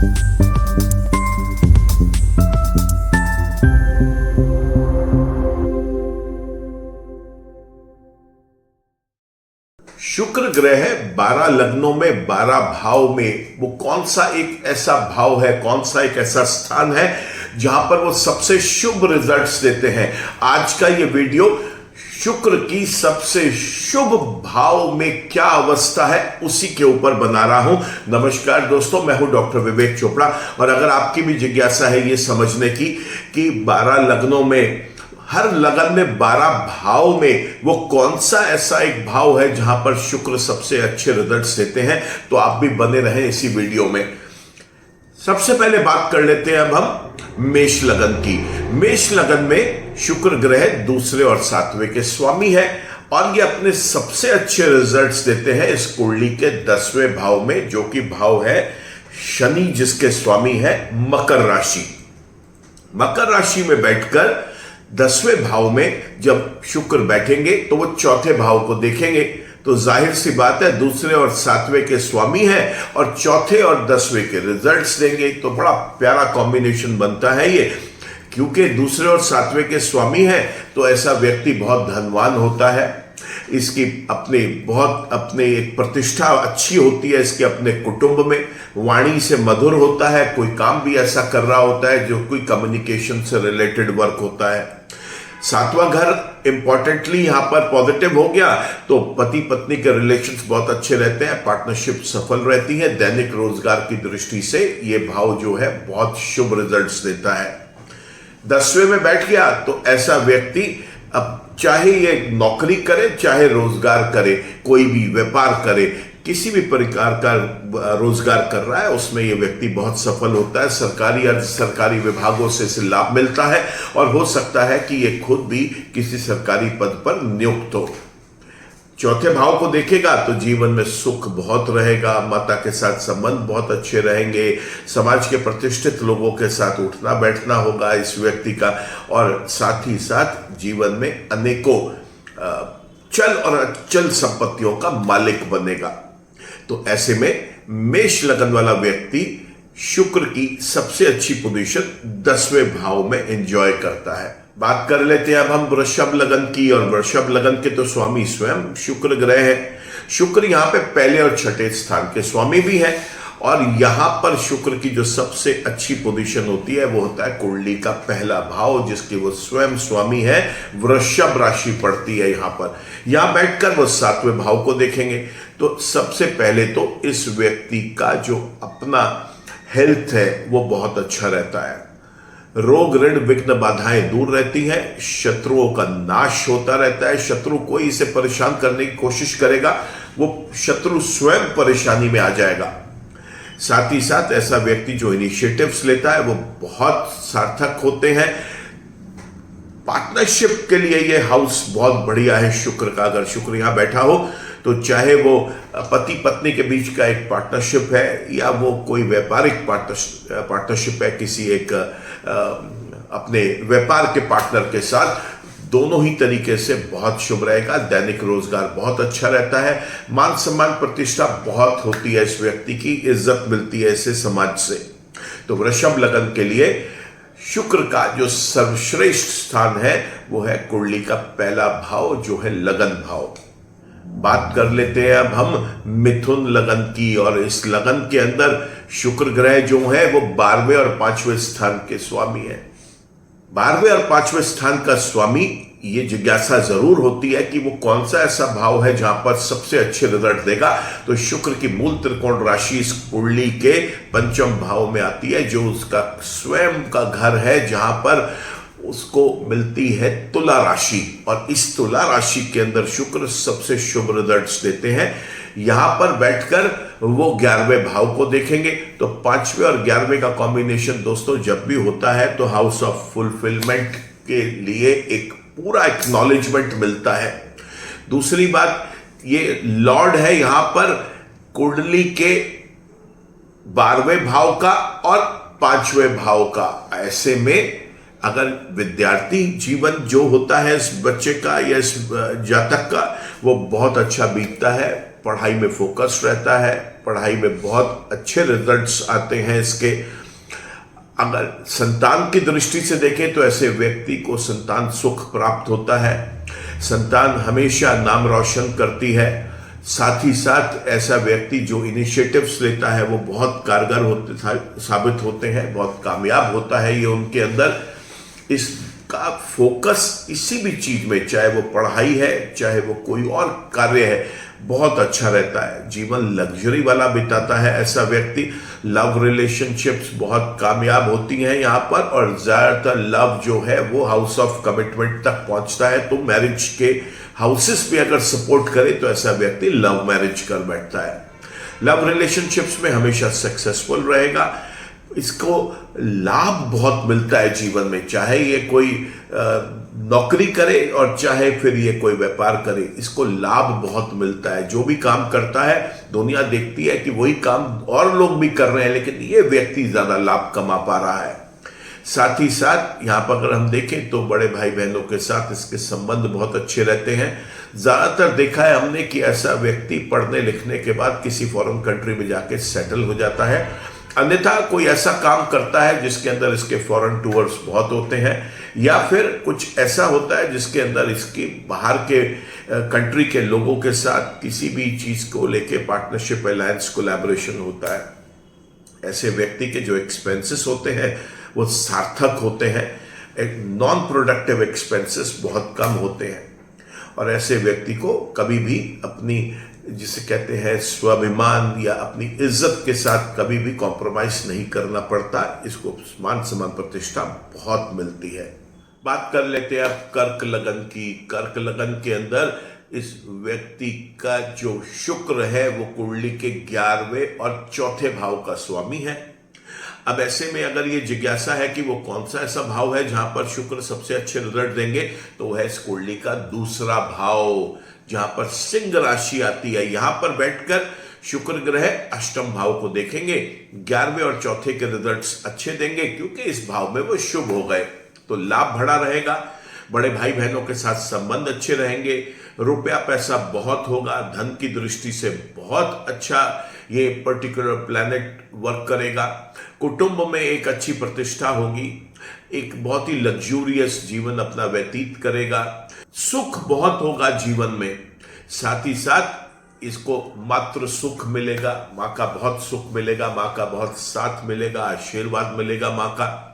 शुक्र ग्रह 12 लग्नों में 12 भाव में वो कौन सा एक ऐसा भाव है, कौन सा एक ऐसा स्थान है जहां पर वो सबसे शुभ रिजल्ट्स देते हैं। आज का ये वीडियो शुक्र की सबसे शुभ भाव में क्या अवस्था है उसी के ऊपर बना रहा हूं। नमस्कार दोस्तों, मैं हूं डॉक्टर विवेक चोपड़ा और अगर आपकी भी जिज्ञासा है ये समझने की कि 12 लग्नों में, हर लगन में 12 भाव में वो कौन सा ऐसा एक भाव है जहां पर शुक्र सबसे अच्छे रिजल्ट्स देते हैं, तो आप भी बने रहें इसी वीडियो में। सबसे पहले बात कर लेते हैं अब हम मेष लगन की। मेष लगन में शुक्र ग्रह दूसरे और सातवें के स्वामी है और ये अपने सबसे अच्छे रिजल्ट्स देते हैं इस कुंडली के 10वें भाव में, जो कि भाव है शनि, जिसके स्वामी है मकर राशि। मकर राशि में बैठकर 10वें भाव में जब शुक्र बैठेंगे तो वो चौथे भाव को देखेंगे, तो जाहिर सी बात है दूसरे और सातवें के स्वामी हैं और चौथे और 10वें के रिजल्ट्स देंगे। तो बड़ा प्यारा कॉम्बिनेशन बनता है ये, क्योंकि दूसरे और सातवें के स्वामी हैं तो ऐसा व्यक्ति बहुत धनवान होता है, इसकी अपने एक प्रतिष्ठा अच्छी होती है, इसके अपने कुटुंब में वाणी से मधुर होता है, कोई काम भी ऐसा कर रहा होता है जो कोई कम्युनिकेशन से रिलेटेड वर्क होता है। सातवां घर इंपॉर्टेंटली यहां पर पॉजिटिव हो गया तो पति पत्नी के रिलेशंस बहुत अच्छे रहते हैं, पार्टनरशिप सफल रहती है। दैनिक रोजगार की दृष्टि से यह भाव जो है बहुत शुभ रिजल्ट्स देता है। 10वें में बैठ गया तो ऐसा व्यक्ति अब चाहे ये नौकरी करे, चाहे रोजगार करे, कोई भी व्यापार करे, किसी भी प्रकार का रोजगार कर रहा है उसमें यह व्यक्ति बहुत सफल होता है। सरकारी अर्ध सरकारी विभागों से इसे लाभ मिलता है और हो सकता है कि ये खुद भी किसी सरकारी पद पर नियुक्त हो। चौथे भाव को देखेगा तो जीवन में सुख बहुत रहेगा, माता के साथ संबंध बहुत अच्छे रहेंगे, समाज के प्रतिष्ठित लोगों के साथ उठना बैठना होगा इस व्यक्ति का, और साथ ही साथ जीवन में अनेकों चल और अचल संपत्तियों का मालिक बनेगा। तो ऐसे में मेष लगन वाला व्यक्ति शुक्र की सबसे अच्छी पोजीशन 10वें भाव में एंजॉय करता है। बात कर लेते हैं अब हम वृषभ लगन की, और वृषभ लगन के तो स्वामी स्वयं शुक्र ग्रह है। शुक्र यहां पे पहले और छठे स्थान के स्वामी भी है और यहां पर शुक्र की जो सबसे अच्छी पोजीशन होती है वो होता है कुंडली का पहला भाव, जिसके वो स्वयं स्वामी है। वृषभ राशि पड़ती है यहां पर। यहां बैठकर वो 7वें भाव को देखेंगे तो सबसे पहले तो इस व्यक्ति का जो अपना हेल्थ है वो बहुत अच्छा रहता है। रोग ऋण विघ्न बाधाएं दूर रहती हैं, शत्रुओं का नाश होता रहता है। शत्रु कोई इसे परेशान करने की कोशिश करेगा, वो शत्रु स्वयं परेशानी में आ जाएगा। साथ ही साथ ऐसा व्यक्ति जो इनिशिएटिव्स लेता है वो बहुत सार्थक होते हैं। पार्टनरशिप के लिए ये हाउस बहुत बढ़िया है शुक्र का। अगर शुक्र यहां बैठा हो तो चाहे वो पति पत्नी के बीच का एक पार्टनरशिप है या वो कोई व्यापारिक पार्टनरशिप है किसी एक अपने व्यापार के पार्टनर के साथ, दोनों ही तरीके से बहुत शुभ रहेगा। दैनिक रोजगार बहुत अच्छा रहता है, मान सम्मान प्रतिष्ठा बहुत होती है, इस व्यक्ति की इज्जत मिलती है इसे समाज से। तो वृषभ लगन के लिए शुक्र का जो सर्वश्रेष्ठ स्थान है वो है कुंडली का पहला भाव, जो है लगन भाव। बात कर लेते हैं अब हम मिथुन लगन की, और इस लगन के अंदर शुक्र ग्रह जो है वो 12वें और 5वें स्थान के स्वामी है। 12वें और 5वें स्थान का स्वामी, ये जिज्ञासा जरूर होती है कि वो कौन सा ऐसा भाव है जहां पर सबसे अच्छे रिजल्ट देगा। तो शुक्र की मूल त्रिकोण राशि इस कुंडली के 5वें भाव में आती है, जो उसका स्वयं का घर है, जहां पर उसको मिलती है तुला राशि, और इस तुला राशि के अंदर शुक्र सबसे शुभ रिजल्ट्स देते हैं। यहां पर बैठकर वो 11वें भाव को देखेंगे तो 5वें और 11वें का कॉम्बिनेशन दोस्तों जब भी होता है तो हाउस ऑफ फुलफिलमेंट के लिए एक पूरा एक्नॉलेजमेंट मिलता है। दूसरी बात, ये लॉर्ड है यहां पर कुंडली के 12वें भाव का और 5वें भाव का। ऐसे में अगर विद्यार्थी जीवन जो होता है इस बच्चे का या इस जातक का वो बहुत अच्छा बीतता है, पढ़ाई में फोकस रहता है, पढ़ाई में बहुत अच्छे रिजल्ट्स आते हैं इसके। अगर संतान की दृष्टि से देखें तो ऐसे व्यक्ति को संतान सुख प्राप्त होता है, संतान हमेशा नाम रोशन करती है। साथ ही साथ ऐसा व्यक्ति जो इनिशिएटिव्स लेता है वो बहुत कारगर साबित होते हैं, बहुत कामयाब होता है ये उनके अंदर। इसका फोकस किसी भी चीज में, चाहे वो पढ़ाई है चाहे वो कोई और कार्य है, बहुत अच्छा रहता है। जीवन लग्जरी वाला बिताता है ऐसा व्यक्ति। लव रिलेशनशिप्स बहुत कामयाब होती हैं यहाँ पर, और ज्यादातर लव जो है वो हाउस ऑफ कमिटमेंट तक पहुंचता है। तो मैरिज के हाउसेस भी अगर सपोर्ट करे तो ऐसा व्यक्ति लव मैरिज कर बैठता है। लव रिलेशनशिप्स में हमेशा सक्सेसफुल रहेगा। इसको लाभ बहुत मिलता है जीवन में, चाहे ये कोई नौकरी करे और चाहे फिर ये कोई व्यापार करे, इसको लाभ बहुत मिलता है। जो भी काम करता है दुनिया देखती है कि वही काम और लोग भी कर रहे हैं, लेकिन ये व्यक्ति ज्यादा लाभ कमा पा रहा है। साथ ही साथ यहाँ पर अगर हम देखें तो बड़े भाई बहनों के साथ इसके संबंध बहुत अच्छे रहते हैं। ज्यादातर देखा है हमने कि ऐसा व्यक्ति पढ़ने लिखने के बाद किसी फॉरेन कंट्री में जाके सेटल हो जाता है, अन्यथा कोई ऐसा काम करता है जिसके अंदर इसके फॉरेन टूर्स बहुत होते हैं, या फिर कुछ ऐसा होता है जिसके अंदर इसकी बाहर के कंट्री के लोगों के साथ किसी भी चीज को लेके पार्टनरशिप, अलायंस, कोलैबोरेशन होता है। ऐसे व्यक्ति के जो एक्सपेंसेस होते हैं वो सार्थक होते हैं, एक नॉन प्रोडक्टिव एक्सपेंसेस बहुत कम होते हैं, और ऐसे व्यक्ति को कभी भी अपनी, जिसे कहते हैं स्वाभिमान या अपनी इज्जत के साथ कभी भी कॉम्प्रोमाइज नहीं करना पड़ता। इसको मान सम्मान प्रतिष्ठा बहुत मिलती है। बात कर लेते हैं अब कर्क लगन की। कर्क लगन के अंदर इस व्यक्ति का जो शुक्र है वो कुंडली के 11वें और 4थे भाव का स्वामी है। अब ऐसे में अगर ये जिज्ञासा है कि वो कौन सा ऐसा भाव है जहां पर शुक्र सबसे अच्छे रिजल्ट देंगे, तो वह है इस कुंडली का दूसरा भाव, जहां पर सिंह राशि आती है। यहां पर बैठकर शुक्र ग्रह अष्टम भाव को देखेंगे, 11वें और 4थे के रिजल्ट्स अच्छे देंगे, क्योंकि इस भाव में वो शुभ हो गए, तो लाभ बढ़ा रहेगा। बड़े भाई बहनों के साथ संबंध अच्छे रहेंगे, रुपया पैसा बहुत होगा, धन की दृष्टि से बहुत अच्छा ये पर्टिकुलर प्लैनेट वर्क करेगा। कुटुंब में एक अच्छी प्रतिष्ठा होगी, एक बहुत ही लग्जूरियस जीवन अपना व्यतीत करेगा, सुख बहुत होगा जीवन में। साथ ही साथ इसको मात्र सुख मिलेगा, माँ का बहुत सुख मिलेगा, माँ का बहुत साथ मिलेगा, आशीर्वाद मिलेगा माँ का।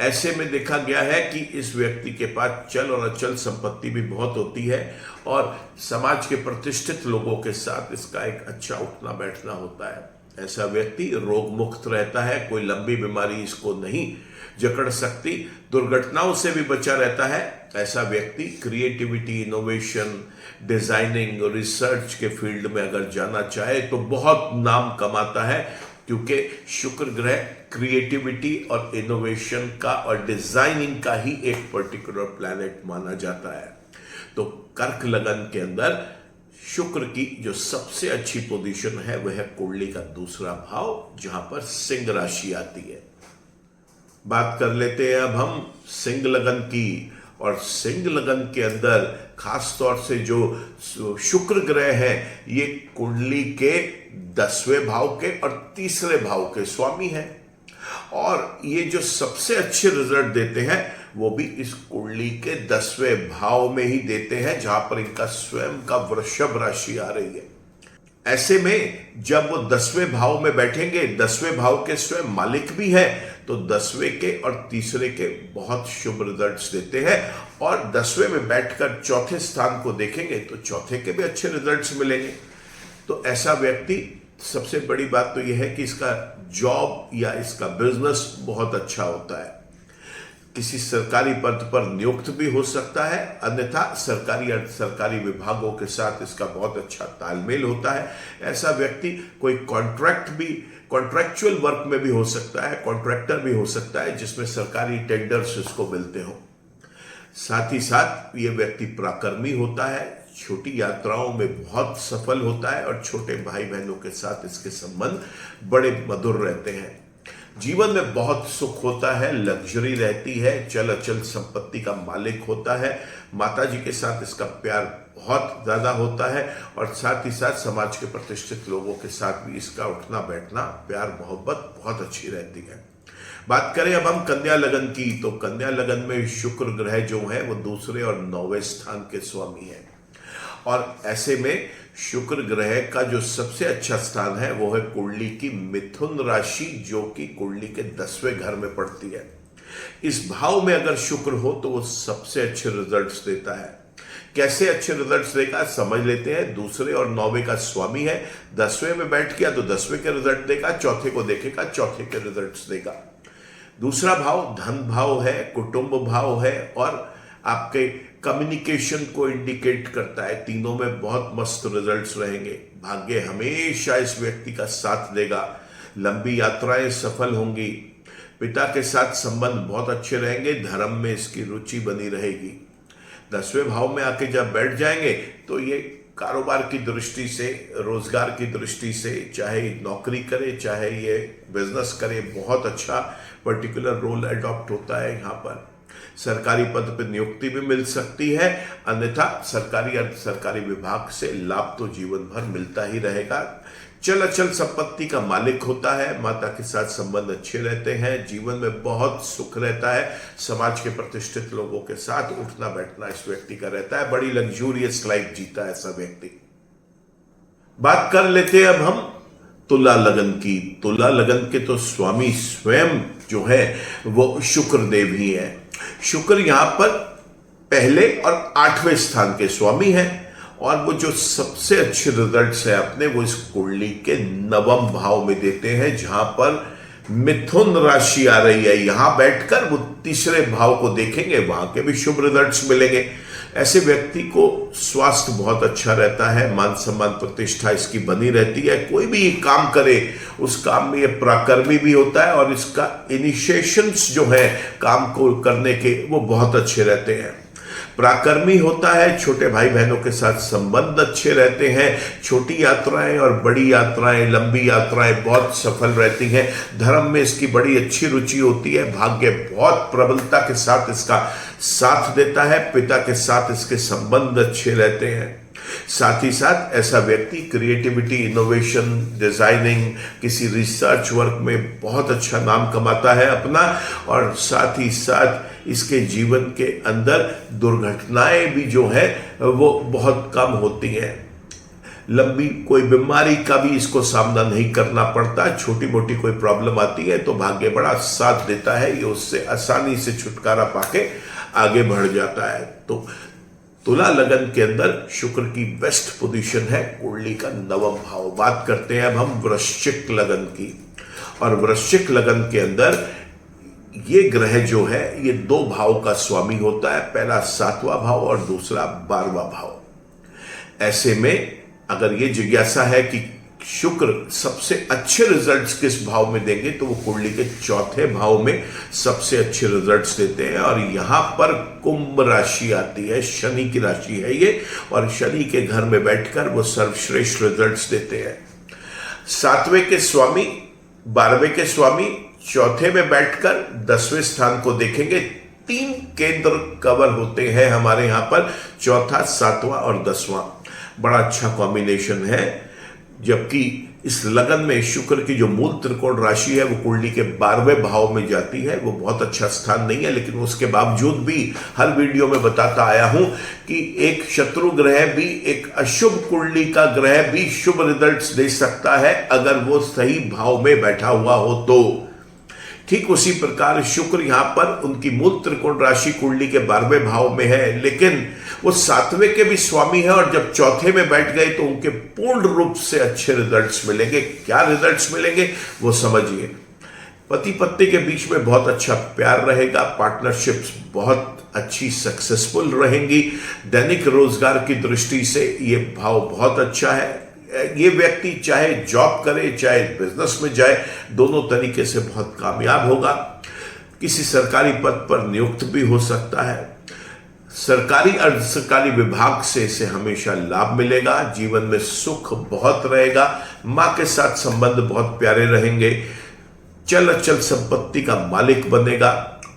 ऐसे में देखा गया है कि इस व्यक्ति के पास चल और अचल संपत्ति भी बहुत होती है, और समाज के प्रतिष्ठित लोगों के साथ इसका एक अच्छा उठना बैठना होता है। ऐसा व्यक्ति रोग मुक्त रहता है, कोई लंबी बीमारी इसको नहीं जकड़ सकती, दुर्घटनाओं से भी बचा रहता है। ऐसा व्यक्ति क्रिएटिविटी, इनोवेशन, डिजाइनिंग और रिसर्च के फील्ड में अगर जाना चाहे तो बहुत नाम कमाता है, क्योंकि शुक्र ग्रह क्रिएटिविटी और इनोवेशन का और डिजाइनिंग का ही एक पर्टिकुलर प्लैनेट माना जाता है। तो कर्क लगन के अंदर शुक्र की जो सबसे अच्छी पोजीशन है वह है कुंडली का दूसरा भाव, जहां पर सिंह राशि आती है। बात कर लेते हैं अब हम सिंह लगन की, और सिंह लगन के अंदर खास तौर से जो शुक्र ग्रह है ये कुंडली के 10वें भाव के और 3रे भाव के स्वामी हैं, और ये जो सबसे अच्छे रिजल्ट देते हैं वो भी इस कुंडली के 10वें भाव में ही देते हैं, जहां पर इनका स्वयं का वृषभ राशि आ रही है। ऐसे में जब वो 10वें भाव में बैठेंगे, 10वें भाव के स्वयं मालिक भी है, तो 10वें के और 3रे के बहुत शुभ रिजल्ट्स देते हैं, और 10वें में बैठकर 4थे स्थान को देखेंगे तो 4थे के भी अच्छे रिजल्ट्स मिलेंगे। तो ऐसा व्यक्ति, सबसे बड़ी बात तो यह है कि इसका जॉब या इसका बिजनेस बहुत अच्छा होता है, किसी सरकारी पद पर नियुक्त भी हो सकता है, अन्यथा सरकारी या सरकारी विभागों के साथ इसका बहुत अच्छा तालमेल होता है। ऐसा व्यक्ति कोई कॉन्ट्रैक्चुअल वर्क में भी हो सकता है, कॉन्ट्रैक्टर भी हो सकता है, जिसमें सरकारी टेंडर्स इसको मिलते हो। साथ ही साथ ये व्यक्ति पराक्रमी होता है, छोटी यात्राओं में बहुत सफल होता है, और छोटे भाई बहनों के साथ इसके संबंध बड़े मधुर रहते हैं। जीवन में बहुत सुख होता है, लग्जरी रहती है, चल अचल संपत्ति का मालिक होता है, माता जी के साथ इसका प्यार बहुत ज्यादा होता है और साथ ही साथ समाज के प्रतिष्ठित लोगों के साथ भी इसका उठना बैठना, प्यार मोहब्बत बहुत अच्छी रहती है। बात करें अब हम कन्या लगन की, तो कन्या लगन में शुक्र ग्रह जो है वो दूसरे और 9वें स्थान के स्वामी है और ऐसे में शुक्र ग्रह का जो सबसे अच्छा स्थान है वो है कुंडली की मिथुन राशि, जो कि कुंडली के 10वें घर में पड़ती है। इस भाव में अगर शुक्र हो तो वो सबसे अच्छे रिजल्ट्स देता है। कैसे अच्छे रिजल्ट्स देगा समझ लेते हैं। दूसरे और 9वें का स्वामी है, 10वें में बैठ गया तो 10वें के रिजल्ट देगा, चौथे को देखेगा चौथे के रिजल्ट्स देगा। दूसरा भाव धन भाव है, कुटुंब भाव है और आपके कम्युनिकेशन को इंडिकेट करता है। तीनों में बहुत मस्त रिजल्ट्स रहेंगे। भाग्य हमेशा इस व्यक्ति का साथ देगा, लंबी यात्राएं सफल होंगी, पिता के साथ संबंध बहुत अच्छे रहेंगे, धर्म में इसकी रुचि बनी रहेगी। 10वें भाव में आके जब बैठ जाएंगे तो ये कारोबार की दृष्टि से, रोजगार की दृष्टि से, चाहे नौकरी करे चाहे ये बिजनेस करे, बहुत अच्छा पर्टिकुलर रोल अडॉप्ट होता है। यहाँ पर सरकारी पद पर नियुक्ति भी मिल सकती है, अन्यथा सरकारी अर्ध सरकारी विभाग से लाभ तो जीवन भर मिलता ही रहेगा। चल अचल संपत्ति का मालिक होता है, माता के साथ संबंध अच्छे रहते हैं, जीवन में बहुत सुख रहता है, समाज के प्रतिष्ठित लोगों के साथ उठना बैठना इस व्यक्ति का रहता है, बड़ी लग्जूरियस लाइफ जीता है ऐसा व्यक्ति। बात कर लेते हैं अब हम तुला लगन की। तुला लगन के तो स्वामी स्वयं जो है वो शुक्र देव ही है। शुक्र यहां पर पहले और 8वें स्थान के स्वामी है और वो जो सबसे अच्छे रिजल्ट्स है अपने वो इस कुंडली के 9वें भाव में देते हैं, जहां पर मिथुन राशि आ रही है। यहां बैठकर वो तीसरे भाव को देखेंगे, वहां के भी शुभ रिजल्ट्स मिलेंगे। ऐसे व्यक्ति को स्वास्थ्य बहुत अच्छा रहता है, मान सम्मान प्रतिष्ठा इसकी बनी रहती है। कोई भी काम करे उस काम में ये पराक्रमी भी होता है और इसका इनिशिएशंस जो है काम को करने के वो बहुत अच्छे रहते हैं। पराक्रमी होता है, छोटे भाई बहनों के साथ संबंध अच्छे रहते हैं, छोटी यात्राएं और बड़ी यात्राएं, लंबी यात्राएं बहुत सफल रहती हैं। धर्म में इसकी बड़ी अच्छी रुचि होती है, भाग्य बहुत प्रबलता के साथ इसका साथ देता है, पिता के साथ इसके संबंध अच्छे रहते हैं। साथ ही साथ ऐसा व्यक्ति क्रिएटिविटी, इनोवेशन, डिजाइनिंग, किसी रिसर्च वर्क में बहुत अच्छा नाम कमाता है अपना और साथ ही साथ इसके जीवन के अंदर दुर्घटनाएं भी जो है वो बहुत कम होती हैं। लंबी कोई बीमारी का भी इसको सामना नहीं करना पड़ता। छोटी मोटी कोई प्रॉब्लम आती है तो भाग्य बड़ा साथ देता है, ये उससे आसानी से छुटकारा पाके आगे बढ़ जाता है। तो तुला लगन के अंदर शुक्र की बेस्ट पोजीशन है कुंडली का 9वां भाव। बात करते हैं अब हम वृश्चिक लगन की और वृश्चिक लगन के अंदर ये ग्रह जो है ये 2 भाव का स्वामी होता है, पहला 7वां भाव और दूसरा 12वां भाव। ऐसे में अगर ये जिज्ञासा है कि शुक्र सबसे अच्छे रिजल्ट्स किस भाव में देंगे तो वो कुंडली के 4थे भाव में सबसे अच्छे रिजल्ट्स देते हैं और यहां पर कुंभ राशि आती है, शनि की राशि है ये, और शनि के घर में बैठकर वो सर्वश्रेष्ठ रिजल्ट्स देते हैं। 7वें के स्वामी, 12वें के स्वामी 4थे में बैठकर 10वें स्थान को देखेंगे। 3 केंद्र कवर होते हैं हमारे यहां पर, 4था, 7वां और 10वां। बड़ा अच्छा कॉम्बिनेशन है। जबकि इस लगन में शुक्र की जो मूल त्रिकोण राशि है वो कुंडली के 12वें भाव में जाती है। वो बहुत अच्छा स्थान नहीं है, लेकिन उसके बावजूद भी हर वीडियो में बताता आया हूं कि एक शत्रु ग्रह भी, एक अशुभ कुंडली का ग्रह भी शुभ रिजल्ट्स दे सकता है अगर वो सही भाव में बैठा हुआ हो तो। ठीक उसी प्रकार शुक्र यहां पर उनकी मूल त्रिकोण राशि कुंडली के 12वें भाव में है, लेकिन वो 7वें के भी स्वामी है और जब 4थे में बैठ गए तो उनके पूर्ण रूप से अच्छे रिजल्ट्स मिलेंगे। क्या रिजल्ट्स मिलेंगे वो समझिए। पति पत्नी के बीच में बहुत अच्छा प्यार रहेगा, पार्टनरशिप्स बहुत अच्छी सक्सेसफुल रहेंगी। दैनिक रोजगार की दृष्टि से ये भाव बहुत अच्छा है। ये व्यक्ति चाहे जॉब करे चाहे बिजनेस में जाए, दोनों तरीके से बहुत कामयाब होगा। किसी सरकारी पद पर नियुक्त भी हो सकता है। सरकारी अर्ध सरकारी विभाग से इसे हमेशा लाभ मिलेगा। जीवन में सुख बहुत रहेगा। मां के साथ संबंध बहुत प्यारे रहेंगे। चल अचल संपत्ति का मालिक बनेगा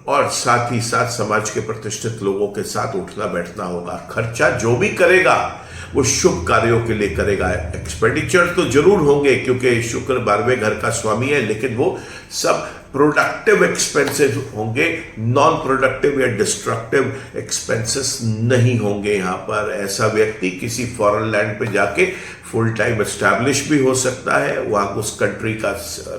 और साथ ही साथ समाज के प्रतिष्ठित लोगों के साथ उठना बैठना होगा। खर्चा जो भी करेगा वो शुभ कार्यों के लिए करेगा। एक्सपेंडिचर तो जरूर होंगे क्योंकि शुक्र 12वें घर का स्वामी है, लेकिन वो सब प्रोडक्टिव एक्सपेंसेस होंगे, नॉन प्रोडक्टिव या डिस्ट्रक्टिव एक्सपेंसेस नहीं होंगे। यहाँ पर ऐसा व्यक्ति किसी फॉरेन लैंड पे जाके फुल टाइम एस्टैब्लिश भी हो सकता है, वहाँ उस कंट्री का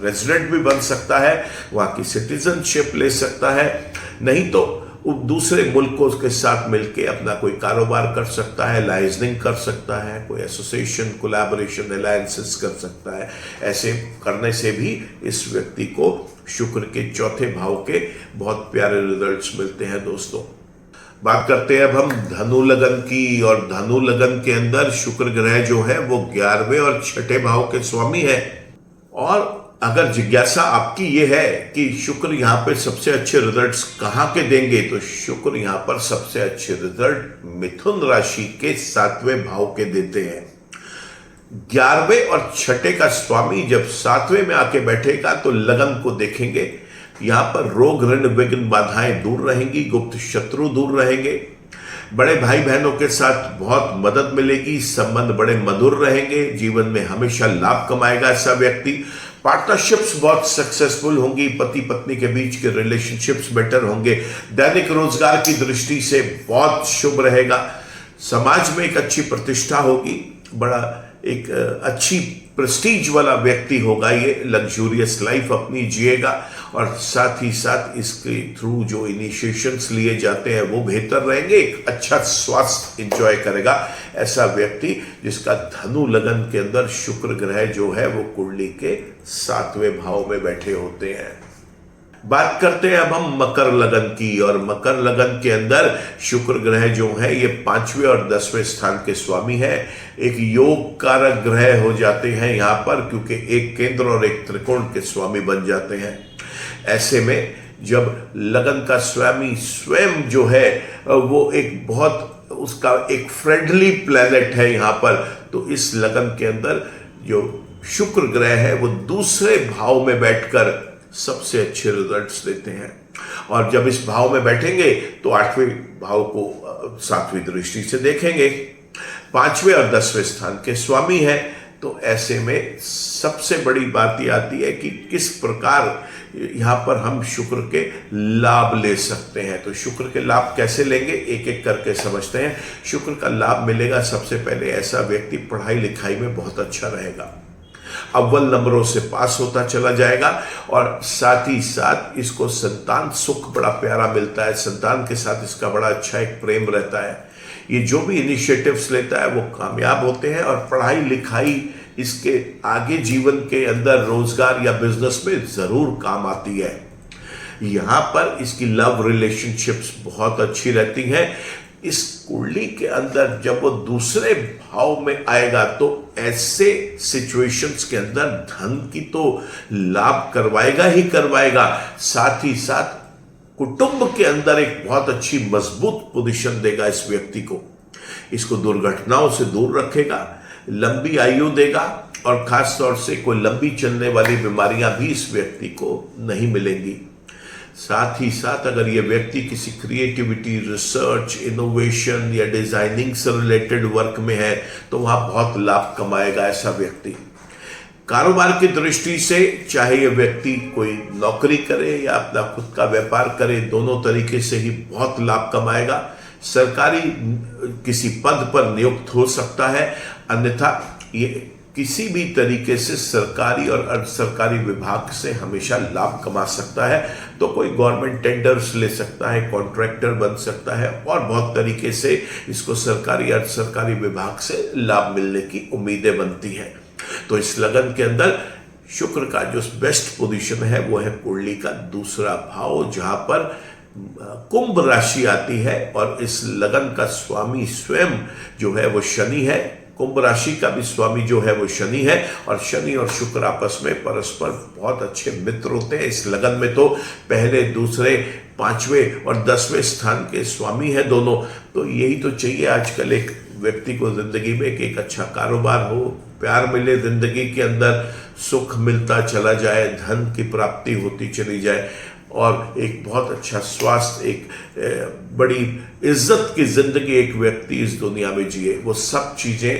रेजिडेंट भी बन सकता है, वहाँ की सिटीजनशिप ले सकता है, नहीं तो दूसरे मुल्कों के साथ मिलके अपना कोई कारोबार कर सकता है, लाइजनिंग कर सकता है, कोई एसोसिएशन, कोलैबोरेशन, अलायंसेस कर सकता है। ऐसे करने से भी इस व्यक्ति को शुक्र के चौथे भाव के बहुत प्यारे रिजल्ट्स मिलते हैं। दोस्तों, बात करते हैं अब हम धनु लगन की, और धनु लगन के अंदर शुक्र ग्रह जो है वो 11वें और 6ठे भाव के स्वामी है। और अगर जिज्ञासा आपकी ये है कि शुक्र यहाँ पे सबसे अच्छे रिजल्ट्स कहाँ के देंगे, तो शुक्र यहाँ पर सबसे अच्छे रिजल्ट मिथुन राशि के 7वें भाव के देते हैं। 11वें और 6ठे का स्वामी जब 7वें में आके बैठेगा तो लगन को देखेंगे। यहाँ पर रोग, ऋण, विघ्न, बाधाएं दूर रहेंगी, गुप्त शत्रु दूर रहेंगे, बड़े भाई बहनों के साथ बहुत मदद मिलेगी, संबंध बड़े मधुर रहेंगे, जीवन में हमेशा लाभ कमाएगा ऐसा व्यक्ति। पार्टनरशिप्स बहुत सक्सेसफुल होंगी, पति पत्नी के बीच के रिलेशनशिप्स बेटर होंगे, दैनिक रोजगार की दृष्टि से बहुत शुभ रहेगा, समाज में एक अच्छी प्रतिष्ठा होगी, बड़ा एक अच्छी प्रेस्टीज वाला व्यक्ति होगा, ये लग्जूरियस लाइफ अपनी जिएगा, और साथ ही साथ इसके थ्रू जो इनिशिएशंस लिए जाते हैं वो बेहतर रहेंगे, एक अच्छा स्वास्थ्य एंजॉय करेगा ऐसा व्यक्ति जिसका धनु लगन के अंदर शुक्र ग्रह जो है वो कुंडली के 7वें भाव में बैठे होते हैं। बात करते हैं अब हम मकर लगन की, और मकर लगन के अंदर शुक्र ग्रह जो है ये 5वें और 10वें स्थान के स्वामी है। एक योग कारक ग्रह हो जाते हैं यहाँ पर, क्योंकि एक केंद्र और एक त्रिकोण के स्वामी बन जाते हैं। ऐसे में जब लगन का स्वामी स्वयं जो है वो एक बहुत उसका एक फ्रेंडली प्लैनेट है यहाँ पर, तो इस लगन के अंदर जो शुक्र ग्रह है वो दूसरे भाव में बैठकर सबसे अच्छे रिजल्ट्स देते हैं। और जब इस भाव में बैठेंगे तो 8वें भाव को 7वीं दृष्टि से देखेंगे, 5वें और 10वें स्थान के स्वामी है। तो ऐसे में सबसे बड़ी बात यह आती है कि किस प्रकार यहाँ पर हम शुक्र के लाभ ले सकते हैं। तो शुक्र के लाभ कैसे लेंगे, एक एक करके समझते हैं। शुक्र का लाभ मिलेगा, सबसे पहले ऐसा व्यक्ति पढ़ाई लिखाई में बहुत अच्छा रहेगा, अव्वल नंबरों से पास होता चला जाएगा, और साथ ही साथ इसको संतान सुख बड़ा प्यारा मिलता है, संतान के साथ इसका बड़ा अच्छा एक प्रेम रहता है। ये जो भी इनिशिएटिव्स लेता है वो कामयाब होते हैं, और पढ़ाई लिखाई इसके आगे जीवन के अंदर रोजगार या बिजनेस में जरूर काम आती है। यहाँ पर इसकी लव रिलेशनशिप्स बहुत अच्छी रहती हैं। इस कुंडली के अंदर जब वो दूसरे भाव में आएगा तो ऐसे सिचुएशंस के अंदर धन की तो लाभ करवाएगा ही करवाएगा, साथ ही साथ कुटुंब के अंदर एक बहुत अच्छी मजबूत पोजीशन देगा इस व्यक्ति को, इसको दुर्घटनाओं से दूर रखेगा, लंबी आयु देगा, और खास तौर से कोई लंबी चलने वाली बीमारियां भी इस व्यक्ति को नहीं मिलेंगी। साथ ही साथ अगर ये व्यक्ति किसी क्रिएटिविटी, रिसर्च, इनोवेशन या डिजाइनिंग से रिलेटेड वर्क में है तो वहां बहुत लाभ कमाएगा ऐसा व्यक्ति। कारोबार की दृष्टि से चाहे ये व्यक्ति कोई नौकरी करे या अपना खुद का व्यापार करे, दोनों तरीके से ही बहुत लाभ कमाएगा। सरकारी किसी पद पर नियुक्त हो सकता है, अन्यथा ये किसी भी तरीके से सरकारी और अर्ध सरकारी विभाग से हमेशा लाभ कमा सकता है। तो कोई गवर्नमेंट टेंडर्स ले सकता है, कॉन्ट्रैक्टर बन सकता है, और बहुत तरीके से इसको सरकारी अर्ध सरकारी विभाग से लाभ मिलने की उम्मीदें बनती हैं। तो इस लगन के अंदर शुक्र का जो बेस्ट पोजीशन है वो है कुंडली का दूसरा भाव, जहां पर कुंभ राशि आती है, और इस लगन का स्वामी स्वयं जो है वो शनि है। कुंभ राशि का भी स्वामी जो है वो शनि है, और शनि और शुक्र आपस में परस्पर बहुत अच्छे मित्र होते हैं। इस लगन में तो पहले, दूसरे, 5वें और 10वें स्थान के स्वामी है दोनों। तो यही तो चाहिए आजकल एक व्यक्ति को जिंदगी में, कि एक अच्छा कारोबार हो, प्यार मिले जिंदगी के अंदर, सुख मिलता चला जाए, धन की प्राप्ति होती चली जाए, और एक बहुत अच्छा स्वास्थ्य, एक बड़ी इज्जत की जिंदगी एक व्यक्ति इस दुनिया में जिए, वो सब चीजें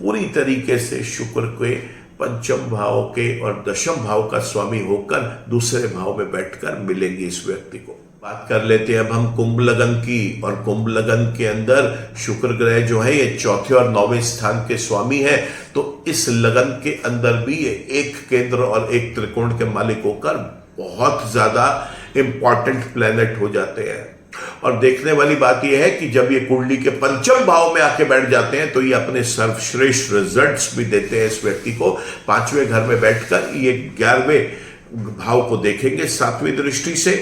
पूरी तरीके से शुक्र के पंचम भाव के और दशम भाव का स्वामी होकर दूसरे भाव में बैठकर मिलेंगी इस व्यक्ति को। बात कर लेते हैं अब हम कुंभ लगन की, और कुंभ लगन के अंदर शुक्र ग्रह जो है ये चौथे और 9वें स्थान के स्वामी है। तो इस लगन के अंदर भी ये एक केंद्र और एक त्रिकोण के मालिक होकर बहुत ज्यादा इंपॉर्टेंट प्लेनेट हो जाते हैं। और देखने वाली बात यह है कि जब ये कुंडली के पंचम भाव में आके बैठ जाते हैं तो ये अपने सर्वश्रेष्ठ रिजल्ट्स भी देते हैं इस व्यक्ति को। 5वें घर में बैठकर ये 11वें भाव को देखेंगे 7वीं दृष्टि से।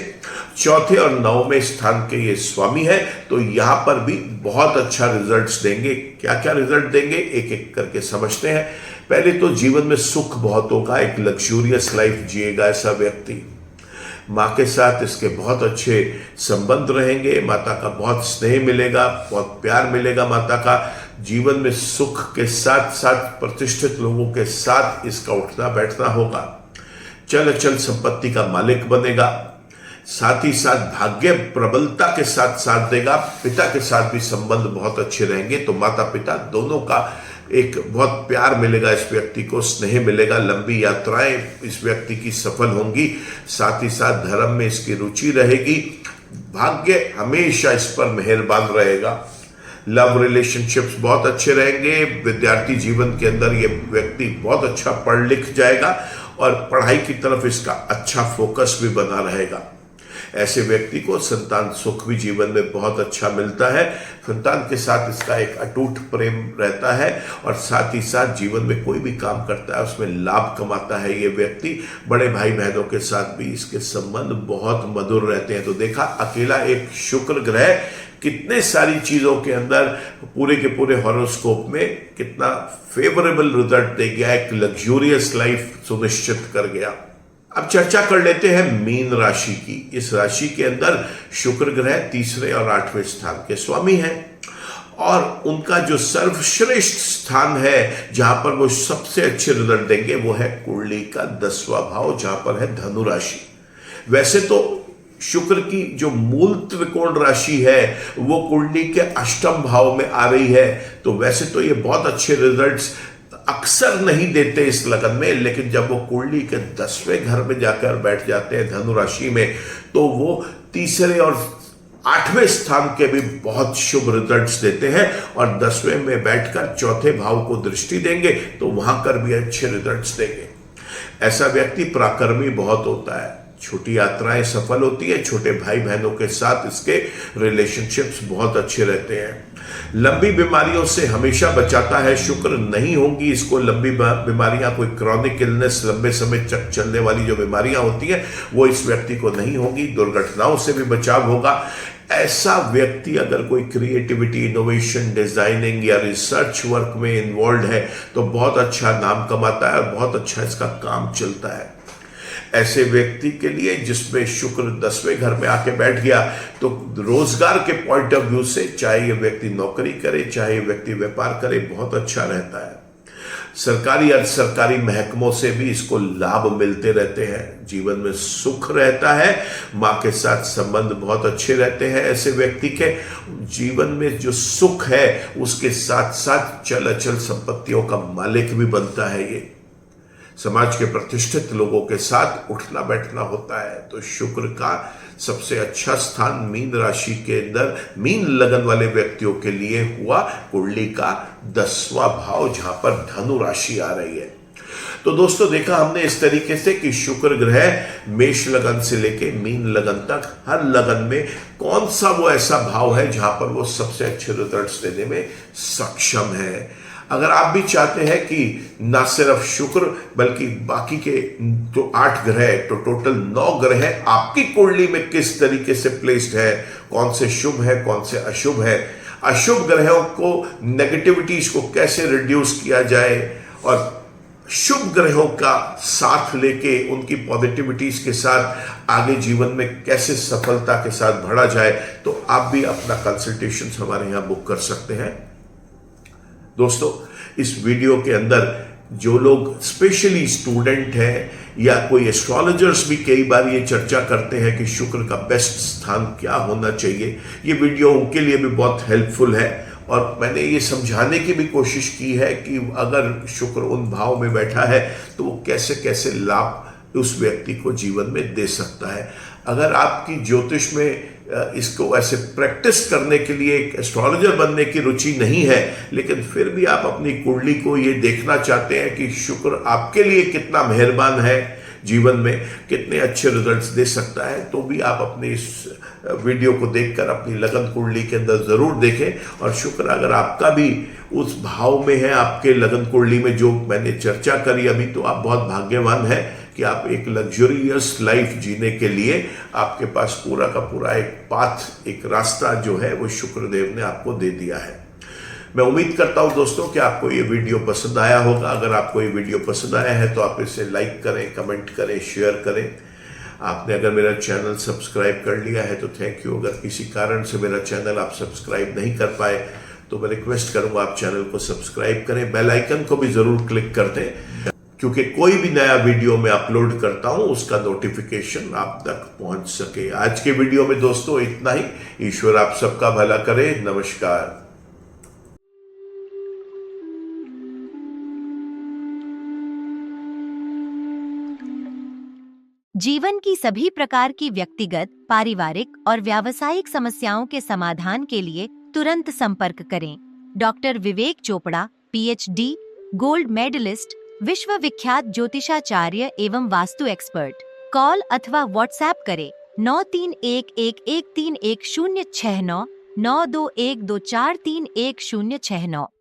चौथे और 9वें स्थान के ये स्वामी है, तो यहां पर भी बहुत अच्छा रिजल्ट्स देंगे। क्या क्या रिजल्ट देंगे एक एक करके समझते हैं। पहले तो जीवन में सुख बहुत होगा, एक लग्जूरियस लाइफ जिएगा ऐसा व्यक्ति। माँ के साथ इसके बहुत अच्छे संबंध रहेंगे, माता का बहुत स्नेह मिलेगा, बहुत प्यार मिलेगा माता का। जीवन में सुख के साथ साथ प्रतिष्ठित लोगों के साथ इसका उठना बैठना होगा। चल अचल संपत्ति का मालिक बनेगा, साथ ही साथ भाग्य प्रबलता के साथ साथ देगा। पिता के साथ भी संबंध बहुत अच्छे रहेंगे, तो माता पिता दोनों का एक बहुत प्यार मिलेगा इस व्यक्ति को, स्नेह मिलेगा। लंबी यात्राएं इस व्यक्ति की सफल होंगी, साथ ही साथ धर्म में इसकी रुचि रहेगी। भाग्य हमेशा इस पर मेहरबान रहेगा। लव रिलेशनशिप्स बहुत अच्छे रहेंगे। विद्यार्थी जीवन के अंदर ये व्यक्ति बहुत अच्छा पढ़ लिख जाएगा और पढ़ाई की तरफ इसका अच्छा फोकस भी बना रहेगा। ऐसे व्यक्ति को संतान सुख भी जीवन में बहुत अच्छा मिलता है। संतान के साथ इसका एक अटूट प्रेम रहता है और साथ ही साथ जीवन में कोई भी काम करता है उसमें लाभ कमाता है ये व्यक्ति। बड़े भाई बहनों के साथ भी इसके संबंध बहुत मधुर रहते हैं। तो देखा, अकेला एक शुक्र ग्रह कितने सारी चीजों के अंदर पूरे के पूरे हॉरोस्कोप में कितना फेवरेबल रिजल्ट दे गया, एक लग्जूरियस लाइफ सुनिश्चित कर गया। अब चर्चा कर लेते हैं मीन राशि की। इस राशि के अंदर शुक्र ग्रह 3रे और 8वें स्थान के स्वामी हैं और उनका जो सर्वश्रेष्ठ स्थान है जहां पर वो सबसे अच्छे रिजल्ट देंगे वो है कुंडली का 10वां भाव, जहां पर है धनु राशि। वैसे तो शुक्र की जो मूल त्रिकोण राशि है वो कुंडली के 8म भाव में आ रही है, तो वैसे तो ये बहुत अच्छे रिजल्ट्स अक्सर नहीं देते इस लगन में, लेकिन जब वो कुंडली के 10वें घर में जाकर बैठ जाते हैं धनु राशि में, तो वो 3रे और 8वें स्थान के भी बहुत शुभ रिजल्ट्स देते हैं और 10वें में बैठकर 4थे भाव को दृष्टि देंगे तो वहां कर भी अच्छे रिजल्ट्स देंगे। ऐसा व्यक्ति पराक्रमी बहुत होता है, छोटी यात्राएं सफल होती है, छोटे भाई बहनों के साथ इसके रिलेशनशिप्स बहुत अच्छे रहते हैं। लंबी बीमारियों से हमेशा बचाता है शुक्र, नहीं होंगी इसको लंबी बीमारियां, कोई क्रॉनिक इलनेस, लंबे समय तक चलने वाली जो बीमारियां होती हैं वो इस व्यक्ति को नहीं होंगी। दुर्घटनाओं से भी बचाव होगा। ऐसा व्यक्ति अगर कोई क्रिएटिविटी, इनोवेशन, डिजाइनिंग या रिसर्च वर्क में इन्वॉल्व है तो बहुत अच्छा नाम कमाता है और बहुत अच्छा इसका काम चलता है। ऐसे व्यक्ति के लिए जिसमें शुक्र 10वें घर में आके बैठ गया तो रोजगार के पॉइंट ऑफ व्यू से, चाहे ये व्यक्ति नौकरी करे चाहे ये व्यक्ति व्यापार करे, बहुत अच्छा रहता है। सरकारी अर्ध सरकारी महकमों से भी इसको लाभ मिलते रहते हैं, जीवन में सुख रहता है, माँ के साथ संबंध बहुत अच्छे रहते हैं। ऐसे व्यक्ति के जीवन में जो सुख है उसके साथ साथ चल अचल संपत्तियों का मालिक भी बनता है। ये समाज के प्रतिष्ठित लोगों के साथ उठना बैठना होता है। तो शुक्र का सबसे अच्छा स्थान मीन राशि के अंदर मीन लगन वाले व्यक्तियों के लिए हुआ कुंडली का 10वां भाव, जहां पर धनु राशि आ रही है। तो दोस्तों देखा हमने इस तरीके से कि शुक्र ग्रह मेष लगन से लेके मीन लगन तक हर लगन में कौन सा वो ऐसा भाव है जहां पर वो सबसे अच्छे रिजल्ट्स देने में सक्षम है। अगर आप भी चाहते हैं कि ना सिर्फ शुक्र बल्कि बाकी के जो 8 ग्रह, तो टोटल 9 ग्रह आपकी कुंडली में किस तरीके से प्लेस्ड है, कौन से शुभ है कौन से अशुभ है, अशुभ ग्रहों को नेगेटिविटीज को कैसे रिड्यूस किया जाए और शुभ ग्रहों का साथ लेके उनकी पॉजिटिविटीज के साथ आगे जीवन में कैसे सफलता के साथ बढ़ा जाए, तो आप भी अपना कंसल्टेशन हमारे यहाँ बुक कर सकते हैं। दोस्तों इस वीडियो के अंदर जो लोग स्पेशली स्टूडेंट हैं या कोई एस्ट्रोलॉजर्स भी कई बार ये चर्चा करते हैं कि शुक्र का बेस्ट स्थान क्या होना चाहिए, ये वीडियो उनके लिए भी बहुत हेल्पफुल है। और मैंने ये समझाने की भी कोशिश की है कि अगर शुक्र उन भाव में बैठा है तो वो कैसे कैसे लाभ उस व्यक्ति को जीवन में दे सकता है। अगर आपकी ज्योतिष में इसको ऐसे प्रैक्टिस करने के लिए एक एस्ट्रोलॉजर बनने की रुचि नहीं है, लेकिन फिर भी आप अपनी कुंडली को ये देखना चाहते हैं कि शुक्र आपके लिए कितना मेहरबान है, जीवन में कितने अच्छे रिजल्ट्स दे सकता है, तो भी आप अपने इस वीडियो को देखकर अपनी लगन कुंडली के अंदर जरूर देखें। और शुक्र अगर आपका भी उस भाव में है आपके लगन कुंडली में जो मैंने चर्चा करी अभी, तो आप बहुत भाग्यवान हैं कि आप एक लग्जरियस लाइफ जीने के लिए आपके पास पूरा का पूरा एक पाथ, एक रास्ता जो है वो शुक्रदेव ने आपको दे दिया है। मैं उम्मीद करता हूं दोस्तों कि आपको ये वीडियो पसंद आया होगा। अगर आपको ये वीडियो पसंद आया है तो आप इसे लाइक करें, कमेंट करें, शेयर करें। आपने अगर मेरा चैनल सब्सक्राइब कर लिया है तो थैंक यू। अगर किसी कारण से मेरा चैनल आप सब्सक्राइब नहीं कर पाए तो मैं रिक्वेस्ट करूंगा आप चैनल को सब्सक्राइब करें, बेल आइकन को भी जरूर क्लिक कर दें, क्योंकि कोई भी नया वीडियो मैं अपलोड करता हूं उसका नोटिफिकेशन आप तक पहुंच सके। आज के वीडियो में दोस्तों इतना ही। ईश्वर आप सबका भला करे। नमस्कार। जीवन की सभी प्रकार की व्यक्तिगत, पारिवारिक और व्यावसायिक समस्याओं के समाधान के लिए तुरंत संपर्क करें। डॉक्टर विवेक चोपड़ा, पीएचडी, गोल्ड मेडलिस्ट, विश्व विख्यात ज्योतिषाचार्य एवं वास्तु एक्सपर्ट। कॉल अथवा व्हाट्सएप करें 9311131069 9212431069।